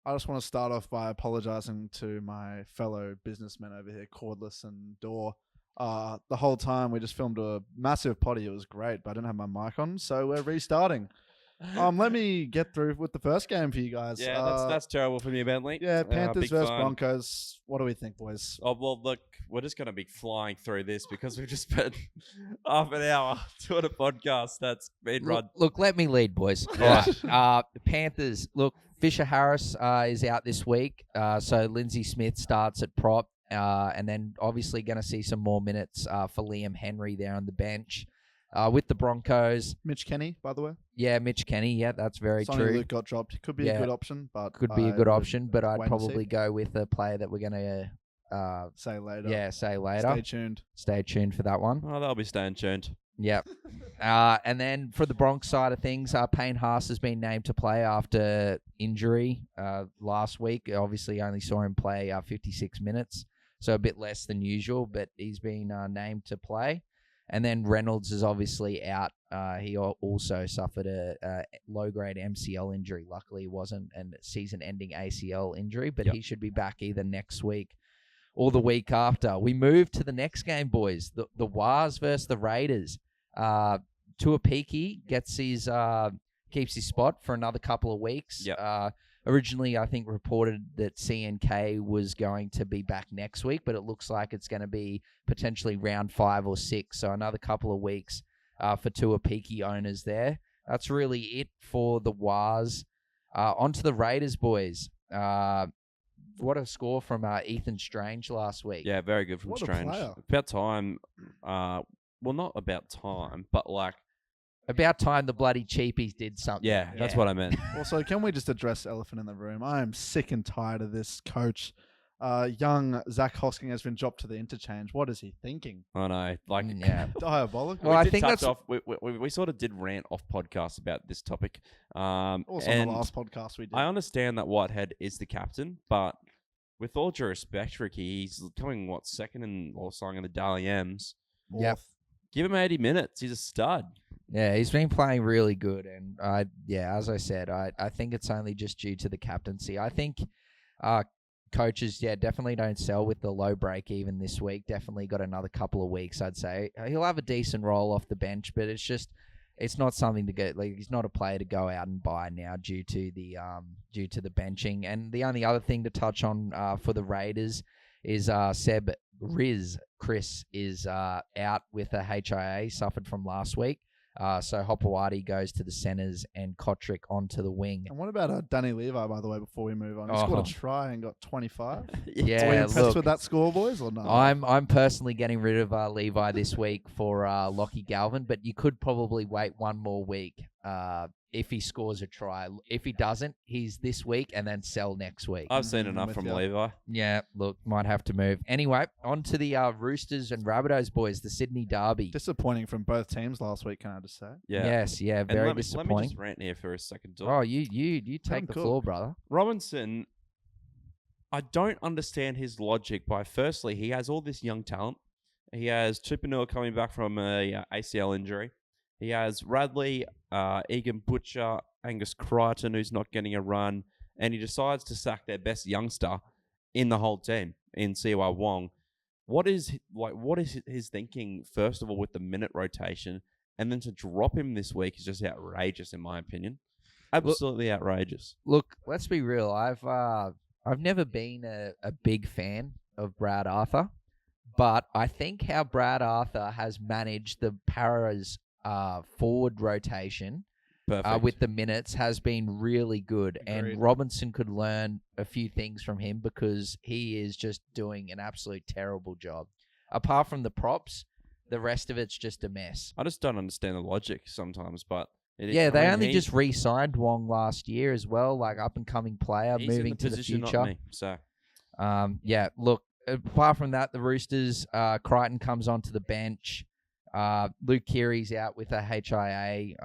I just want to start off by apologising to my fellow businessmen over here, Cordless and Door. The whole time we just filmed a massive potty. It was great, but I didn't have my mic on, so we're restarting. Let me get through with the first game for you guys. Yeah, that's terrible for me, Bentley. Yeah, Panthers versus fun. Broncos. What do we think, boys? Oh, well, look, we're just going to be flying through this because we've just spent half an hour doing a podcast that's been run. Look, let me lead, boys. Yeah. All right. The Panthers, look, Fisher Harris is out this week, so Lindsay Smith starts at prop, and then obviously going to see some more minutes for Liam Henry there on the bench. With the Broncos. Mitch Kenny, by the way. Yeah, Mitch Kenny. Yeah, that's very Sonny true. Luke got dropped. Could be a good option, but But I'd wait and probably see. go with a player that we're going to Say later. say later. Stay tuned. Stay tuned for that one. Oh, they'll be staying tuned. Yep. And then for the Bronx side of things, Payne Haas has been named to play after injury last week. Obviously, only saw him play 56 minutes, so a bit less than usual, but he's been named to play. And then Reynolds is obviously out. He also suffered a low-grade MCL injury. Luckily, it wasn't a season-ending ACL injury, but he should be back either next week or the week after. We move to the next game, boys. The Wars versus the Raiders. Tuapiki gets keeps his spot for another couple of weeks. Yep. Originally, I think reported that CNK was going to be back next week, but it looks like it's going to be potentially round 5 or 6, so another couple of weeks for Tuapiki owners there. That's really it for the Wars. On to the Raiders, boys. What a score from Ethan Strange last week. Yeah, very good from What a Strange. player. About time. Well, not about time, but like. About time the bloody cheapies did something. Yeah, that's what I meant. Also, can we just address the elephant in the room? I am sick and tired of this coach. Young Zach Hosking has been dropped to the interchange. What is he thinking? I know. Like, Yeah. Diabolical. Well, I we did think touch that's- off. We sort of did rant off podcast about this topic. Also, and on the last podcast we did. I understand that Whitehead is the captain, but with all due respect, Ricky, he's coming second in or something in the Dally M's. Yep. Give him 80 minutes. He's a stud. Yeah, he's been playing really good, and as I said, I think it's only just due to the captaincy. I think coaches, definitely don't sell with the low break even this week. Definitely got another couple of weeks, I'd say. He'll have a decent role off the bench, but it's not something to go. Like, he's not a player to go out and buy now due to the benching. And the only other thing to touch on for the Raiders is Seb Chris is out with a HIA, suffered from last week. So Hopewadi goes to the centres and Kotrick onto the wing. And what about Danny Levi, by the way, before we move on? He scored a try and got 25. Are you Yeah, impressed with that score, boys, or no? I'm personally getting rid of Levi this week for Lockie Galvin, but you could probably wait one more week if he scores a try. If he doesn't, he's this week and then sell next week. I've seen I'm enough with from you. Levi. Yeah, look, might have to move. Anyway, on to the Roosters and Rabbitohs, boys, the Sydney Derby. Disappointing from both teams last week, can I just say? Yeah. Yes, yeah, And very let me disappointing. just rant here for a second. Doc. Oh, you take the cook. floor, brother. Robinson, I don't understand his logic. By firstly, he has all this young talent. He has Tupanua coming back from a ACL injury. He has Radley, Egan Butcher, Angus Crichton, who's not getting a run, and he decides to sack their best youngster in the whole team in CY Wong. What is his thinking? First of all, with the minute rotation, and then to drop him this week is just outrageous, in my opinion. Absolutely outrageous. Look, let's be real. I've never been a big fan of Brad Arthur, but I think how Brad Arthur has managed the Para's forward rotation Perfect. with the minutes has been really good. Agreed. And Robinson could learn a few things from him because he is just doing an absolute terrible job. Apart from the props, the rest of it's just a mess. I just don't understand the logic sometimes, but They only just re-signed Wong last year as well, like up-and-coming player he's in moving to the position, not future. me, so Look, apart from that, the Roosters, Crichton comes onto the bench. Luke Keary's out with a HIA,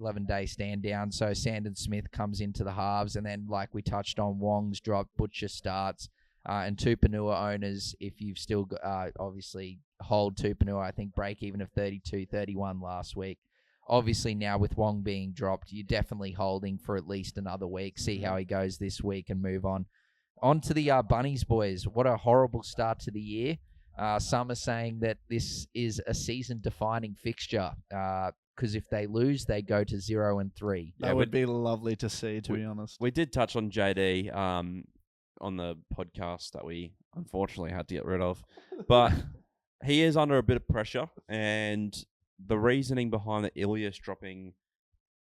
11-day stand down. So Sandon Smith comes into the halves. And then, like we touched on, Wong's drop, Butcher starts. And Tupanua owners, if you've still got, obviously hold Tupanua, I think break even of 32-31 last week. obviously now with Wong being dropped, you're definitely holding for at least another week, see how he goes this week and move on. On to the Bunnies, boys. What a horrible start to the year. Some are saying that this is a season-defining fixture because if they lose, they go to 0-3. That would be lovely to see, to be honest. We did touch on JD on the podcast that we unfortunately had to get rid of, but he is under a bit of pressure, and the reasoning behind the Ilias dropping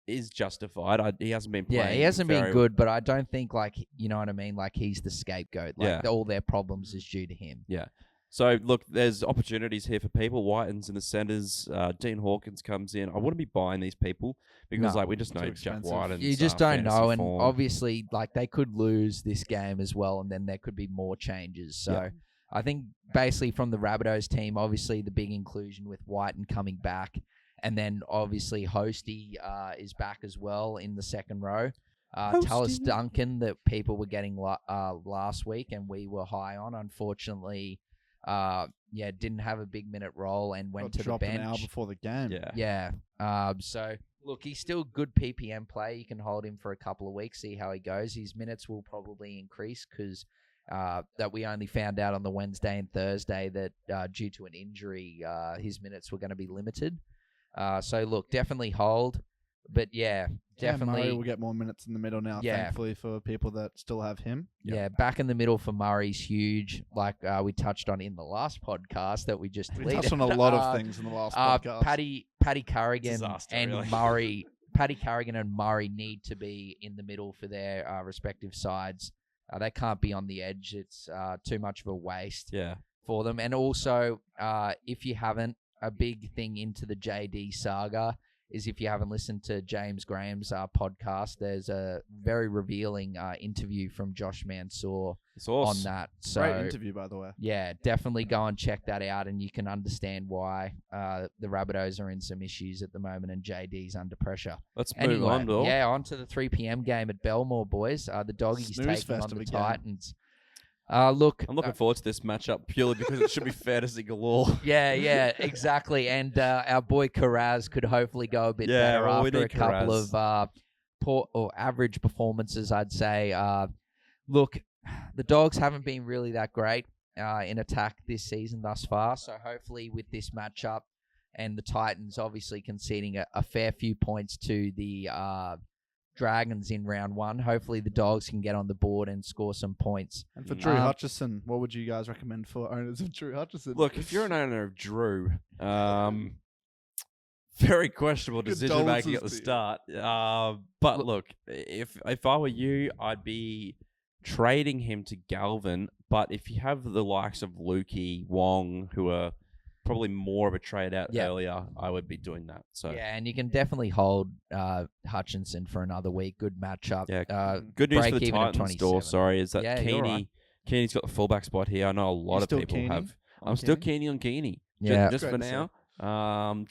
is justified. He hasn't been playing. Yeah, he hasn't been good, but I don't think, you know what I mean? Like, he's the scapegoat. All their problems is due to him. Yeah. So, look, there's opportunities here for people. Whiten's in the centres. Dean Hawkins comes in. I wouldn't be buying these people because, we just know Jack White. You just don't know. And form. obviously, they could lose this game as well, and then there could be more changes. So, I think basically from the Rabbitohs team, obviously the big inclusion with Whiten coming back. And then, obviously, Hosty is back as well in the second row. Tallis Duncan that people were getting last week and we were high on, unfortunately... didn't have a big minute role and went to the bench. An hour before the game. Yeah. So, look, he's still good PPM play. You can hold him for a couple of weeks, see how he goes. His minutes will probably increase because that we only found out on the Wednesday and Thursday that due to an injury, his minutes were going to be limited. So, look, definitely hold. But, definitely. Murray will get more minutes in the middle now, thankfully, for people that still have him. Yeah, back in the middle for Murray's huge, like we touched on in the last podcast that we just deleted. We touched on a lot of things in the last podcast. Paddy Carrigan and really. Murray. Paddy Carrigan and Murray need to be in the middle for their respective sides. They can't be on the edge. It's too much of a waste for them. And also, if you haven't, a big thing into the JD saga is if you haven't listened to James Graham's podcast, there's a very revealing interview from Josh Mansour on that. So, great interview, by the way. Yeah, definitely go and check that out, and you can understand why the Rabbitohs are in some issues at the moment and JD's under pressure. Let's move on, Bill. Yeah, on to the 3 p.m. game at Belmore, boys. The Doggies Snooze taking on the game. Titans. Look, I'm looking forward to this matchup purely because it should be fantasy galore. Yeah, exactly. And our boy Carraz could hopefully go a bit better after a couple of poor or average performances, I'd say. Look, the Dogs haven't been really that great in attack this season thus far. So hopefully with this matchup and the Titans obviously conceding a fair few points to the Dragons in round one. Hopefully the Dogs can get on the board and score some points. And for Drew Hutchison, what would you guys recommend for owners of Drew Hutchison? Look, if you're an owner of Drew, very questionable decision making at the start. But look, if I were you, I'd be trading him to Galvin. But if you have the likes of Lukey, Wong, who are probably more of a trade out earlier, I would be doing that. So and you can definitely hold Hutchinson for another week. Good matchup. Yeah, good news for the Titans store. Sorry, is that Keeney's got the fullback spot here. I know a lot of people have. I'm still Keeney on Keeney. Yeah, just for now.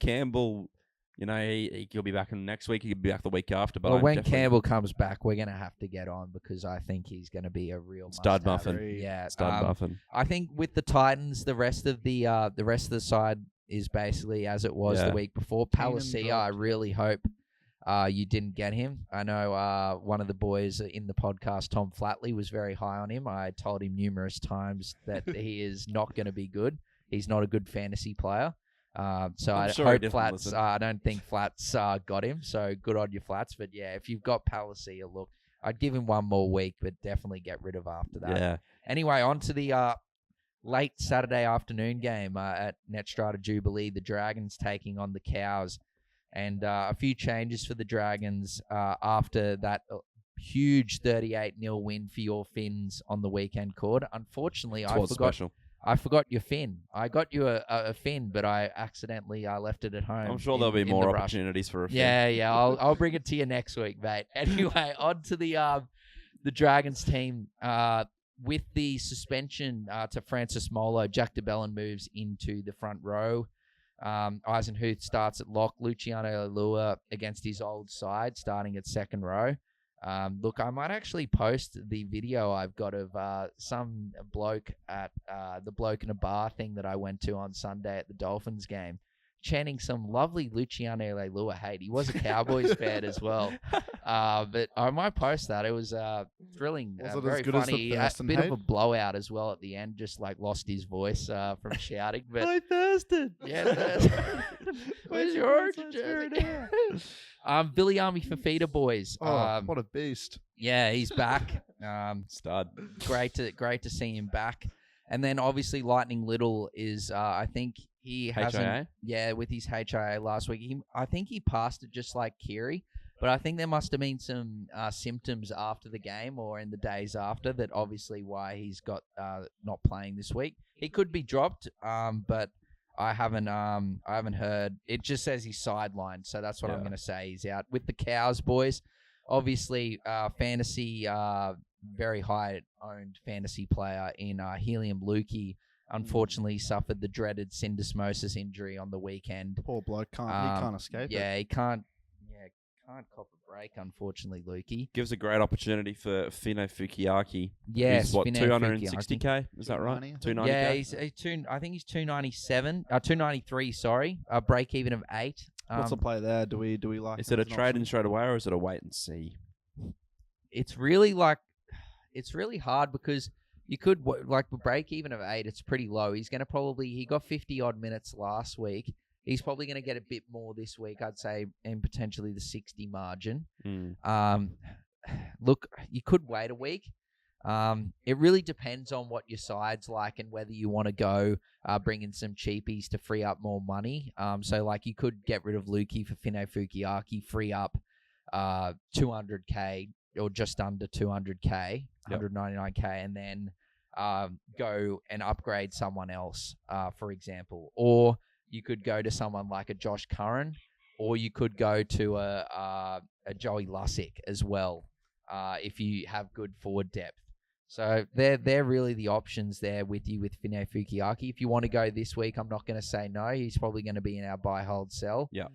Campbell, he'll be back in next week. He'll be back the week after. But when Campbell comes back, we're going to have to get on because I think he's going to be a real stud muffin. Yeah, stud muffin. I think with the Titans, the rest of the side is basically as it was the week before. Palacia, I really hope you didn't get him. I know one of the boys in the podcast, Tom Flatley, was very high on him. I told him numerous times that he is not going to be good. He's not a good fantasy player. So I hope Flats. I don't think Flats got him. So good on you, Flats. But yeah, if you've got Palacia, look, I'd give him one more week, but definitely get rid of after that. Yeah. Anyway, on to the late Saturday afternoon game at Netstrata Jubilee. The Dragons taking on the Cows, and a few changes for the Dragons after that huge 38-0 win for your Finns on the weekend, Cord. Unfortunately, I forgot your fin. I got you a fin, but I accidentally left it at home. I'm sure there'll be more opportunities for a fin. Yeah. I'll bring it to you next week, mate. Anyway, on to the Dragons team. With the suspension to Francis Molo, Jack DeBellin moves into the front row. Eisenhuth starts at lock. Luciano Alua against his old side, starting at second row. Look, I might actually post the video I've got of some bloke at the Bloke in a Bar thing that I went to on Sunday at the Dolphins game. chanting some lovely Luciano Leilua hate. He was a Cowboys fan as well. But I might post that. It was thrilling, Was it as very good as the funny. A Thurston bit hate? of a blowout as well at the end. Just like lost his voice from shouting. But I thirsted. yeah, where's your origin jersey? Billy Army Fafita boys. Oh, what a beast! Yeah, he's back. Stud. Great to see him back. And then obviously Lightning Little is, I think he hasn't, HIA? yeah, with his HIA last week. I think he passed it just like Kiri, but I think there must have been some symptoms after the game or in the days after that. Obviously, why he's got not playing this week. He could be dropped, but I haven't heard. It just says he's sidelined, so that's what I'm going to say. He's out with the Cows boys. Obviously, fantasy. Very high-owned fantasy player in Helium Lukey, unfortunately suffered the dreaded syndesmosis injury on the weekend. Poor bloke he can't escape it. Yeah, he can't cop a break, unfortunately, Lukey. Gives a great opportunity for Fino Fukiaki. Yes, He's what, Fino 260k? Is that right? 290? 290k? Yeah, I think he's 293. Sorry, a break even of 8. What's the play there? Do we like? Is it a trade in straight away or is it a wait and see? It's really hard because you could like the break even of 8. It's pretty low. He got 50 odd minutes last week. He's probably going to get a bit more this week, I'd say, and potentially the 60 margin. Look, you could wait a week. It really depends on what your side's like and whether you want to go bring in some cheapies to free up more money. So like you could get rid of Lukey for Fino Fukiaki, free up 200k or just under 200k, 199k, and then go and upgrade someone else, for example. Or you could go to someone like a Josh Curran, or you could go to a Joey Lussick as well, if you have good forward depth. So they're really the options there with you with Fino Fukiaki. If you want to go this week, I'm not going to say no. He's probably going to be in our buy, hold, sell. Yeah.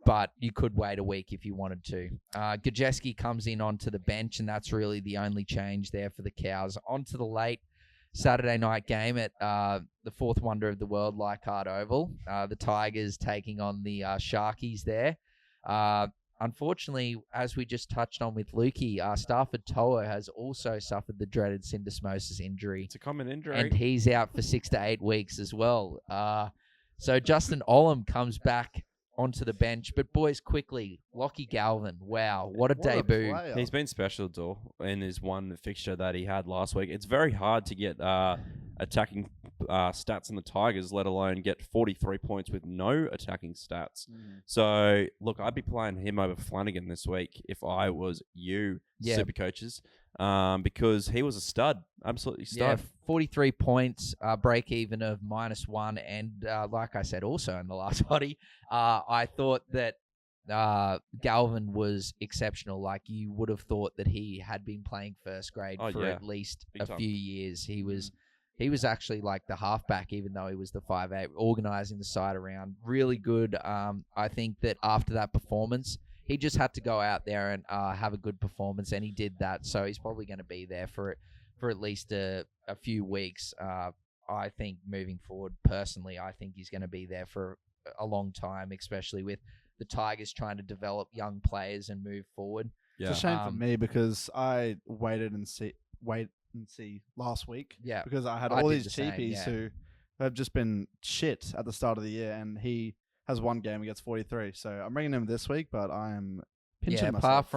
But you could wait a week if you wanted to. Gajeski comes in onto the bench, and that's really the only change there for the Cows. Onto the late Saturday night game at the fourth wonder of the world, Leichhardt Oval. The Tigers taking on the Sharkies there. Unfortunately, as we just touched on with Lukey, Stafford Toa has also suffered the dreaded syndesmosis injury. It's a common injury. And he's out for 6 to 8 weeks as well. So Justin Olam comes back onto the bench. But boys, quickly, Lockie Galvin. Wow, what a debut. He's been special, though, in his one fixture that he had last week. It's very hard to get attacking stats in the Tigers, let alone get 43 points with no attacking stats. So, look, I'd be playing him over Flanagan this week if I was you, super coaches, because he was a stud, absolutely stud. Yeah, 43 points, break even of -1, and like I said also in the last body, I thought that Galvin was exceptional. Like, you would have thought that he had been playing first grade for at least Big a time. few years. He was actually like the halfback, even though he was the 5'8", organising the side around. Really good. I think that after that performance, he just had to go out there and have a good performance, and he did that. So he's probably going to be there for at least a few weeks. I think moving forward, personally, I think he's going to be there for a long time, especially with the Tigers trying to develop young players and move forward. Yeah. It's a shame for me because I wait and see last week. Yeah, Because I had I all did these the same, cheapies yeah. who have just been shit at the start of the year, and he has one game and gets 43. So I'm bringing him this week, but I am pinching myself.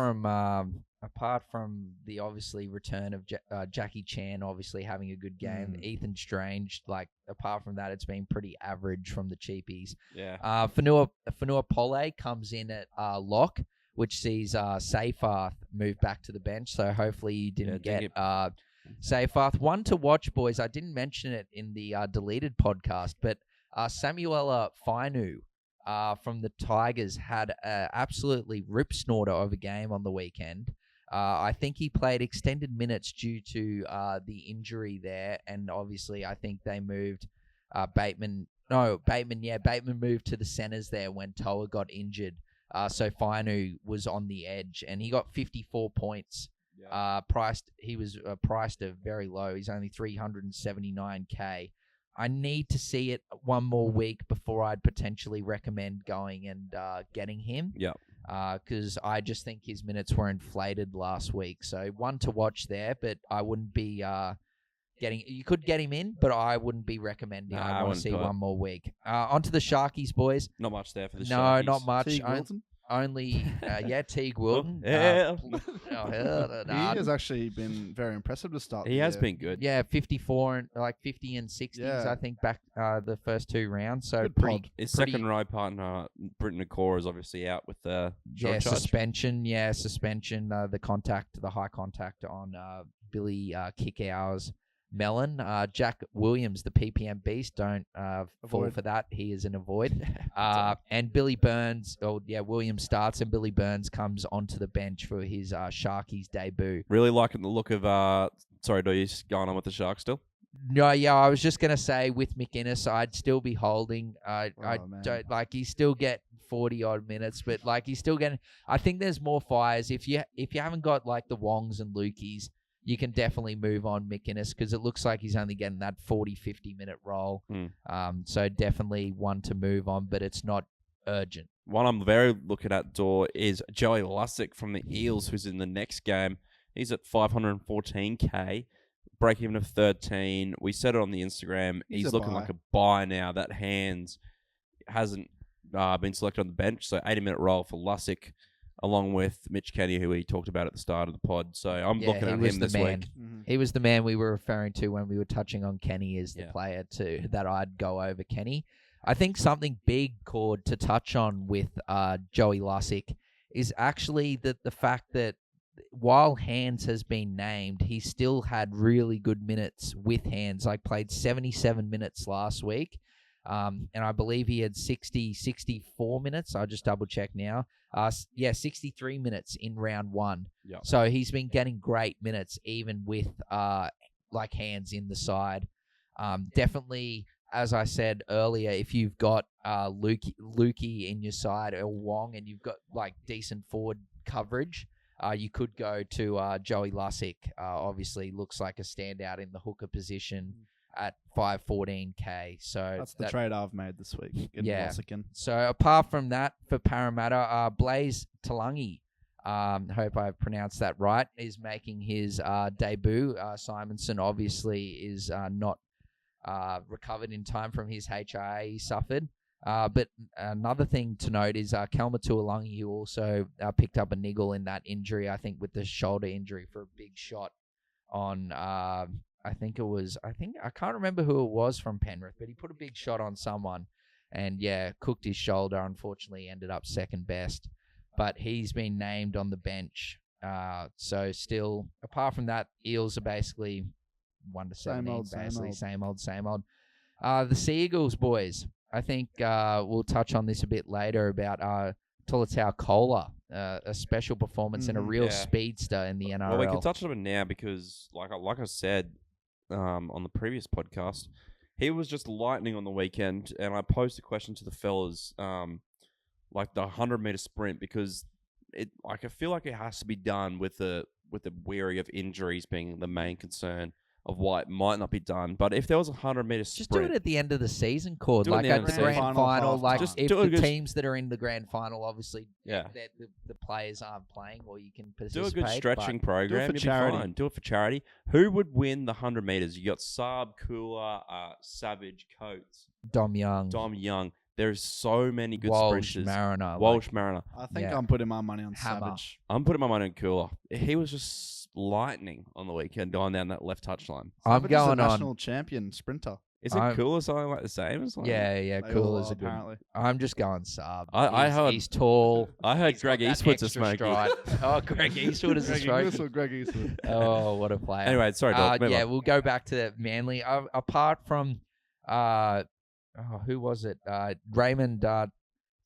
Apart from the obviously return of Jackie Chan, obviously having a good game, Ethan Strange, like apart from that, it's been pretty average from the cheapies. Yeah. Fanua Pole comes in at lock, which sees Seyfarth move back to the bench. So hopefully you didn't get Seyfarth. One to watch, boys. I didn't mention it in the deleted podcast, but Samuela Fainu from the Tigers had an absolutely rip snorter of a game on the weekend. I think he played extended minutes due to the injury there, and obviously I think they moved Bateman. Bateman moved to the centers there when Toa got injured. So Fainu was on the edge, and he got 54 points. He was priced very low. He's only 379k. I need to see it one more week before I'd potentially recommend going and getting him. Yeah. Because I just think his minutes were inflated last week. So one to watch there, but I wouldn't be getting. You could get him in, but I wouldn't be recommending. Nah, I I want to wouldn't see do it. one more week. Onto the Sharkies, boys. Not much there for the No, Sharkies. not much. Teague Wilton? Only, Teague Wilton. Yeah. He has actually been very impressive to start. He the has year. been good. Yeah, 54 and 50 and 60s. Yeah. I think back the first two rounds. So Good pretty, pod. His pretty- second row partner, Britton Nakor, is obviously out with the short charge. suspension. Yeah, suspension. The high contact on Billy Kickow's melon. Jack Williams, the PPM beast. Don't fall Avoid. for that. He is an avoid. And Billy Burns. Williams starts and Billy Burns comes onto the bench for his Sharkies debut. Really liking the look of, sorry, do you going on with the Sharks still? No, yeah, I was just gonna say with McInnes, I'd still be holding. I man. don't he's still getting 40 odd minutes, but he's still getting. I think there's more fires if you haven't got like the Wongs and Lukies, you can definitely move on McInnes because it looks like he's only getting that 40-50 minute role. So definitely one to move on, but it's not urgent. One I'm very looking at, Dor, is Joey Lussick from the Eels, who's in the next game. He's at 514k, break even of 13. We said it on the Instagram. He's a looking buy. like a buy now. That Hands hasn't been selected on the bench, so 80-minute role for Lussick, along with Mitch Kenny, who we talked about at the start of the pod. So I'm looking he at was him the this man. week. Mhm. He was the man we were referring to when we were touching on Kenny as the Yeah. player that I'd go over Kenny. I think something big, Cord, to touch on with Joey Lussick is actually the fact that while Hands has been named, he still had really good minutes with Hands. Like played 77 minutes last week. And I believe he had 64 minutes. I'll just double check now. 63 minutes in round one. Yeah. So he's been getting great minutes even with Hands in the side. Definitely, as I said earlier, if you've got Lukey in your side or Wong and you've got like decent forward coverage, you could go to Joey Lussick. Obviously looks like a standout in the hooker position at 514k. So That's the trade I've made this week. Getting Yeah. Lussick in. So apart from that, for Parramatta, Blaze Talangi, hope I pronounced that right, is making his debut. Simonson obviously is not recovered in time from his HIA he suffered. But another thing to note is Kelma Tuolangi, who also picked up a niggle in that injury, I think with the shoulder injury for a big shot on, I can't remember who it was from Penrith, but he put a big shot on someone and cooked his shoulder. Unfortunately, ended up second best, but he's been named on the bench. So still, apart from that, Eels are basically 1 to 17, basically same old. The Sea Eagles boys. I think we'll touch on this a bit later about Tolutau Kola, a special performance and a real speedster in the NRL. Well, we can touch on it now because, like I said on the previous podcast, he was just lightning on the weekend, and I posed a question to the fellas, like the 100-meter sprint, because I feel like it has to be done with the weary of injuries being the main concern of why it might not be done. But if there was a 100-meter sprint... Just do it at the end of the season, Cord. Do it at Like the end at of the the grand season. final. Like Just if do a the good- teams that are in the grand final, obviously, Yeah. the players aren't playing or you can Do participate. a good stretching program. for You'll charity. be fine. Do it for charity. Who would win the 100 meters? You got Saab, Kula, Savage, Coates, Dom Young, Dom Young. There's so many good Walsh, sprinters. Mariner. Walsh, Mariner. I think Yeah. I'm putting my money on Hammer. Savage. I'm putting my money on Kula. He was just lightning on the weekend going down that left touchline. I'm Savage is a going on. national champion sprinter. Isn't I'm- Kula something like the same? As like, Yeah, They cool all as are, a good. apparently. I'm just going Saab. I heard- He's tall. I heard He's Greg got that Eastwood's a extra smoky. stride. Oh, Greg Eastwood is a Greg smoky. Eastwood, Greg Eastwood. Oh, what a player. Anyway, sorry, Doc. move on. We'll go back to Manly. Apart from, who was it? Raymond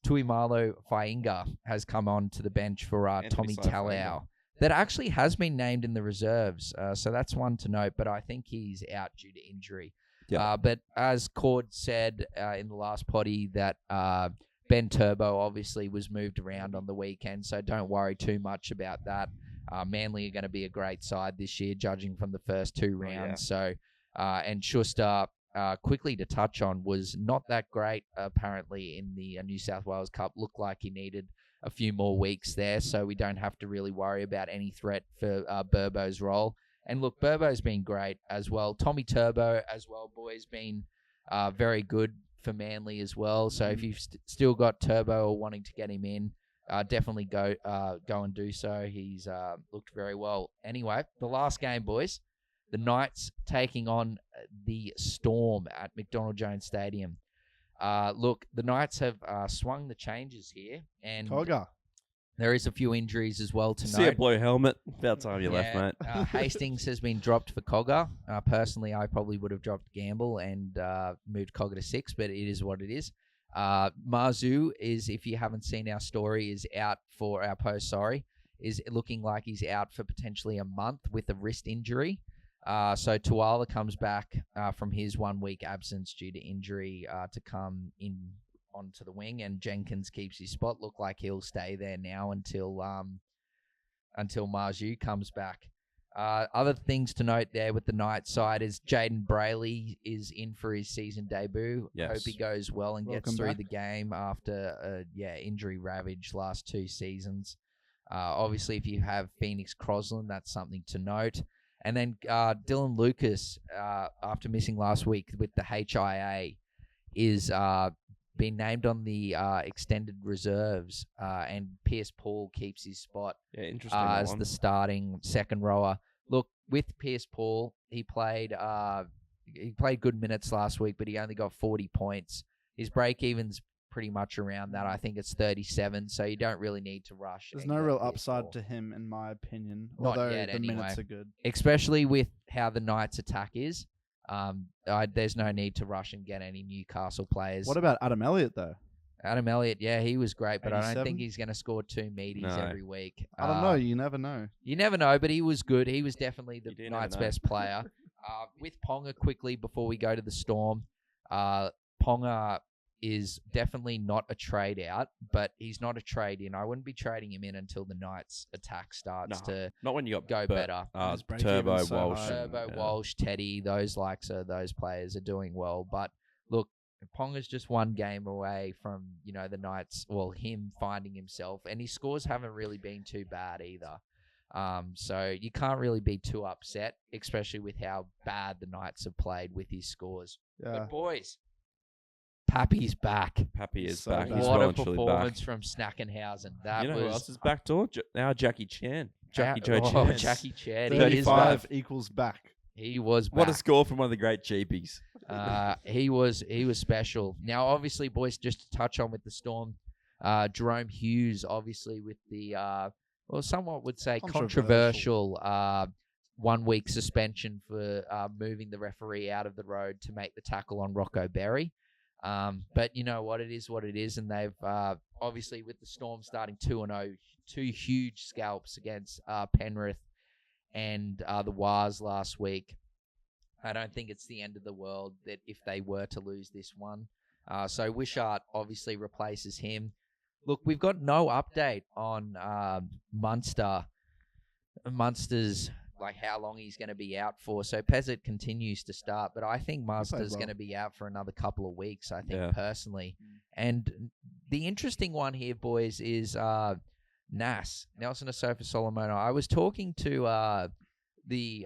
Tuimalo Fainga has come on to the bench for Tommy Anthony Saifua. Talau. That actually has been named in the reserves, so that's one to note, but I think he's out due to injury. Yeah. But as Cord said in the last potty, that Ben Turbo obviously was moved around on the weekend, so don't worry too much about that. Manly are going to be a great side this year, judging from the first two rounds. yeah. So, and Schuster quickly to touch on, was not that great apparently in the New South Wales Cup. Looked like he needed a few more weeks there, so we don't have to really worry about any threat for Burbo's role. And look, Burbo's been great as well. Tommy Turbo as well, boys, been very good for Manly as well. So if you've still got Turbo or wanting to get him in, definitely go and do so. He's looked very well. Anyway, the last game, boys, the Knights taking on the Storm at McDonald Jones Stadium. Look, the Knights have swung the changes here, and Cogger. there is a few injuries as well to See a note. blue helmet. About time you left, mate. Hastings has been dropped for Cogger. Personally, I probably would have dropped Gamble and moved Cogger to 6, but it is what it is. Marzu is, if you haven't seen our story, is out for our post, is looking like he's out for potentially a month with a wrist injury. So Tuala comes back from his 1 week absence due to injury to come in onto the wing, and Jenkins keeps his spot. Look like he'll stay there now until Marju comes back. Other things to note there with the Knights side is Jaden Brayley is in for his season debut. Yes. Hope he goes well and Welcome gets through back. the game after injury ravaged last 2 seasons. Obviously, if you have Phoenix Crosland, that's something to note. And then Dylan Lucas, after missing last week with the HIA, is been named on the extended reserves, and Pierce Paul keeps his spot Yeah, interesting. as the starting second rower. Look, with Pierce Paul, he played good minutes last week, but he only got 40 points. His break-even's pretty much around that. I think it's 37, so you don't really need to rush. There's no anyway, real Pierce upside Paul. to him, in my opinion. Not Although yet, the anyway. minutes are good. Especially with how the Knights' attack is. There's no need to rush and get any Newcastle players. What about Adam Elliott, though? Adam Elliott, yeah, he was great, but I don't 87? think he's going to score 2 meaties No. every week. I don't know. You never know. You never know, but he was good. He was definitely the You do never Knights' know. best player. With Ponga, quickly, before we go to the Storm, Ponga is definitely not a trade out, but he's not a trade in. I wouldn't be trading him in until the Knights' attack starts to Not when you got go better. His break Turbo, even's so Walsh. high. Turbo, yeah. Walsh, Teddy, those players are doing well. But look, Ponga's just 1 game away from, the Knights, him finding himself, and his scores haven't really been too bad either. So you can't really be too upset, especially with how bad the Knights have played with his scores. Yeah. But boys, Pappy's back. Pappy is So back. bad. He's What well a and truly performance back. from Snackenhausen. That You know was who else is back, too? Now Jackie Chan. Jackie Joe Oh, Chan. Jackie Chan. He is 35 back. equals back. He was back. What a score from one of the great GPs. He was special. Now, obviously, boys, just to touch on with the Storm, Jerome Hughes, obviously with the somewhat would say controversial 1 week suspension for moving the referee out of the road to make the tackle on Rocco Berry. But you know what, it is what it is, and they've obviously with the Storm starting 2-0, 2 huge scalps against Penrith and the Wars last week. I don't think it's the end of the world that if they were to lose this one. So Wishart obviously replaces him. Look, we've got no update on Munster. Munster's like how long he's going to be out for. So Pezzett continues to start, but I think Munster's well. going to be out for another couple of weeks, I think, Yeah. personally. And the interesting one here, boys, is Nas, Nelson Asofa Solomona. I was talking to the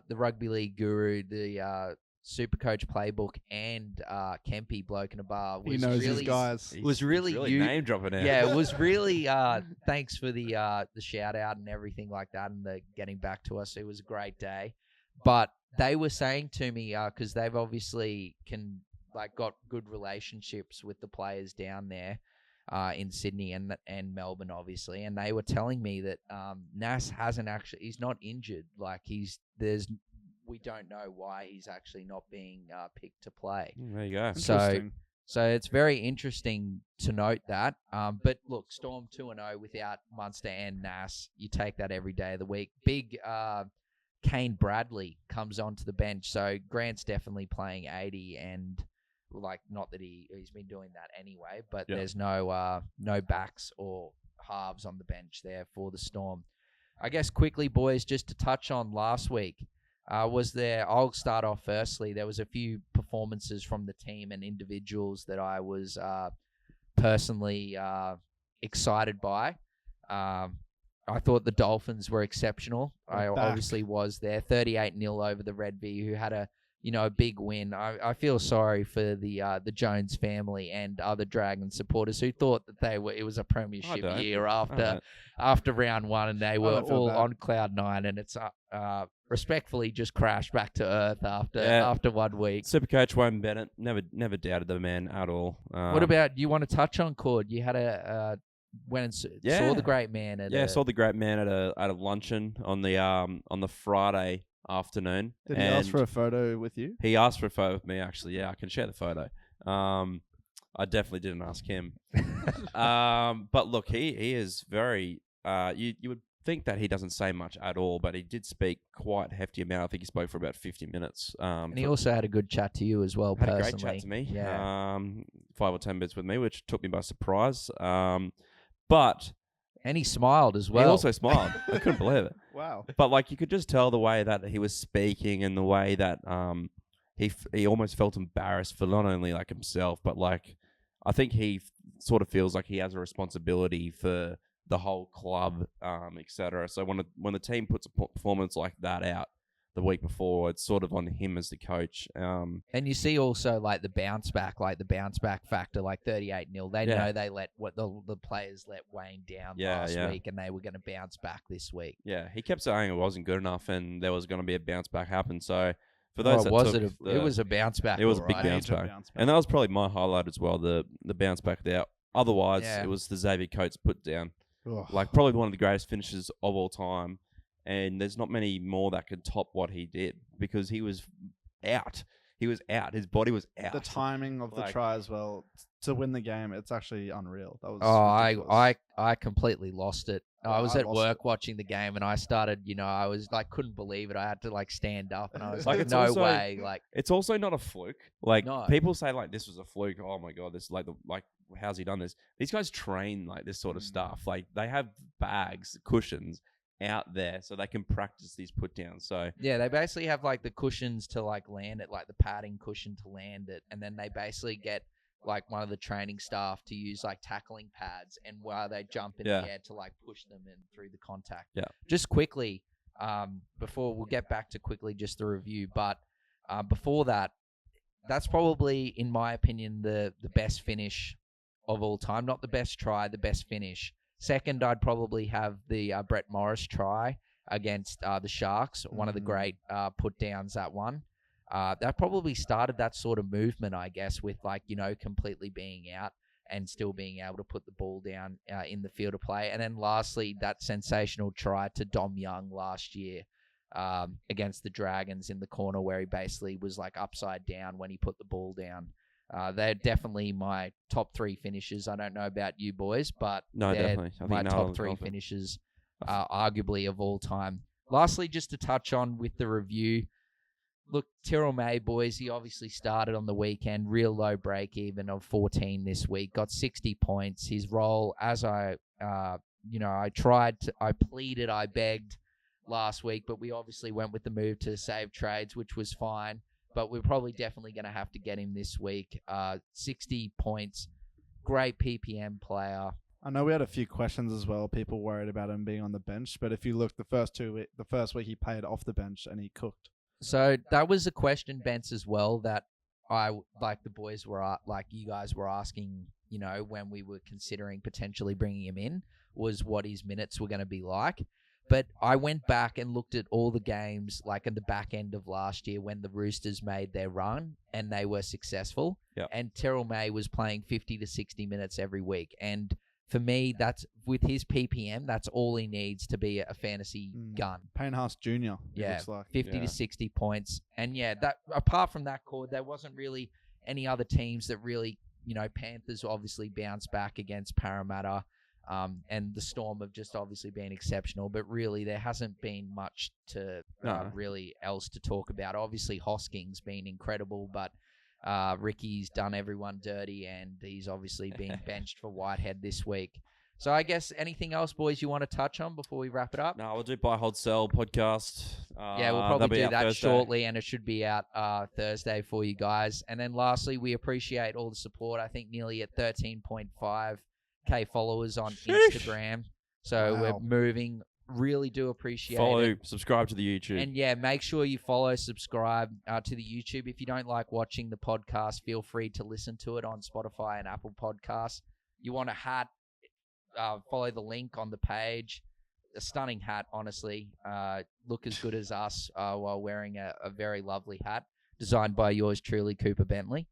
rugby league guru, the Supercoach Playbook, and Kempy bloke in a bar. He knows really, his guys. Was really really you- name dropping it. Yeah, it was really thanks for the shout out and everything like that, and the getting back to us. It was a great day. But they were saying to me, because they've obviously got good relationships with the players down there in Sydney and Melbourne, obviously, and they were telling me that Nas he's not injured. Like we don't know why he's actually not being picked to play. There you go. So- Interesting. So it's very interesting to note that. But look, Storm 2-0 without Munster and Nas. You take that every day of the week. Big Kane Bradley comes onto the bench. So Grant's definitely playing 80, and not that he's been doing that anyway, but Yeah. there's no backs or halves on the bench there for the Storm. I guess quickly, boys, just to touch on last week. I'll start off firstly. There was a few performances from the team and individuals that I was personally excited by. I thought the Dolphins were exceptional. I obviously was there. 38-0 over the Red V, who had a big win. I feel sorry for the Jones family and other Dragon supporters who thought that it was a premiership year after round one, and they were all on cloud nine, and it's respectfully just crashed back to earth after 1 week. Supercoach Wayne Bennett never doubted the man at all. What about you? Want to touch on Cord? You had went and saw the great man saw the great man at a luncheon on the Friday afternoon. Did he ask for a photo with you? He asked for a photo with me, actually. Yeah, I can share the photo. I definitely didn't ask him. But look, he is very. You would think that he doesn't say much at all, but he did speak quite a hefty amount. I think he spoke for about 50 minutes. And he also had a good chat to you as well. Had personally. a great chat to me. Yeah. 5 or 10 minutes with me, which took me by surprise. But and he smiled as well. He also smiled. I couldn't believe it. Wow. But you could just tell the way that he was speaking and the way that he almost felt embarrassed for not only himself, but I think he sort of feels like he has a responsibility for the whole club, etc. So when the team puts a performance like that out the week before, it's sort of on him as the coach. And you see also the bounce back factor, 38-0. They know they let the players let Wayne down last week, and they were going to bounce back this week. Yeah, he kept saying it wasn't good enough, and there was going to be a bounce back happen. So for those it was a bounce back. It was a big bounce back, and that was probably my highlight as well. The bounce back there. Otherwise, it was the Xavier Coates put down, probably one of the greatest finishes of all time. And there's not many more that could top what he did because he was out. He was out. His body was out. The timing of the try as well to win the game, it's actually unreal. That was ridiculous. I completely lost it. I was at work watching the game, and I started, I was couldn't believe it. I had to stand up, and I was like, no way. It's also not a fluke. No. People say this was a fluke. Oh my god, this how's he done this? These guys train this sort of stuff. They have bags, cushions out there so they can practice these put downs. So yeah, they basically have the cushions to land it, the padding cushion to land it, and then they basically get one of the training staff to use tackling pads, and while they jump in the air to push them in through the contact. Yeah. Just quickly, before we'll get back to quickly just the review, but before that, that's probably in my opinion the best finish of all time. Not the best try, the best finish. Second, I'd probably have the Brett Morris try against the Sharks, one of the great put-downs that one. That probably started that sort of movement, I guess, with completely being out and still being able to put the ball down in the field of play. And then lastly, that sensational try to Dom Young last year against the Dragons in the corner where he basically was upside down when he put the ball down. They're definitely my top three finishes. I don't know about you boys, but they're my top three finishes, arguably of all time. Lastly, just to touch on with the review, look, Tyrrell May, boys, he obviously started on the weekend, real low break even of 14 this week, got 60 points. His role, as I pleaded, I begged last week, but we obviously went with the move to save trades, which was fine. But we're probably definitely going to have to get him this week. 60 points, great PPM player. I know we had a few questions as well. People worried about him being on the bench, but if you look, the first week he played off the bench and he cooked. So that was a question, Bence, as well, that the boys were you guys were asking, when we were considering potentially bringing him in, was what his minutes were going to be like. But I went back and looked at all the games, in the back end of last year when the Roosters made their run and they were successful. Yep. And Tyrrell May was playing 50 to 60 minutes every week. And for me, that's with his PPM, that's all he needs to be a fantasy gun. Payne Haas Jr. Looks like 50 to 60 points. And that apart from that cord, there wasn't really any other teams that really, Panthers obviously bounced back against Parramatta. And the Storm have just obviously been exceptional, but really there hasn't been much to really else to talk about. Obviously Hosking's been incredible, but Ricky's done everyone dirty, and he's obviously been benched for Whitehead this week. So I guess anything else, boys, you want to touch on before we wrap it up? No, we'll do buy, hold, sell podcast. Yeah, we'll that'll probably be do out that Thursday. shortly, and it should be out Thursday for you guys. And then lastly, we appreciate all the support. I think nearly at 13.5K followers on Instagram. So we're moving. Really do appreciate it. Subscribe to the YouTube. And yeah, make sure you follow, subscribe to the YouTube. If you don't like watching the podcast, feel free to listen to it on Spotify and Apple Podcasts. You want a hat, follow the link on the page. A stunning hat, honestly. Look as good as us while wearing a very lovely hat designed by yours truly, Cooper Bentley.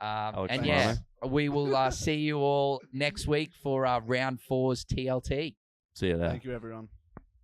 And yeah, we will see you all next week for round 4's TLT. See you there. Thank you, everyone.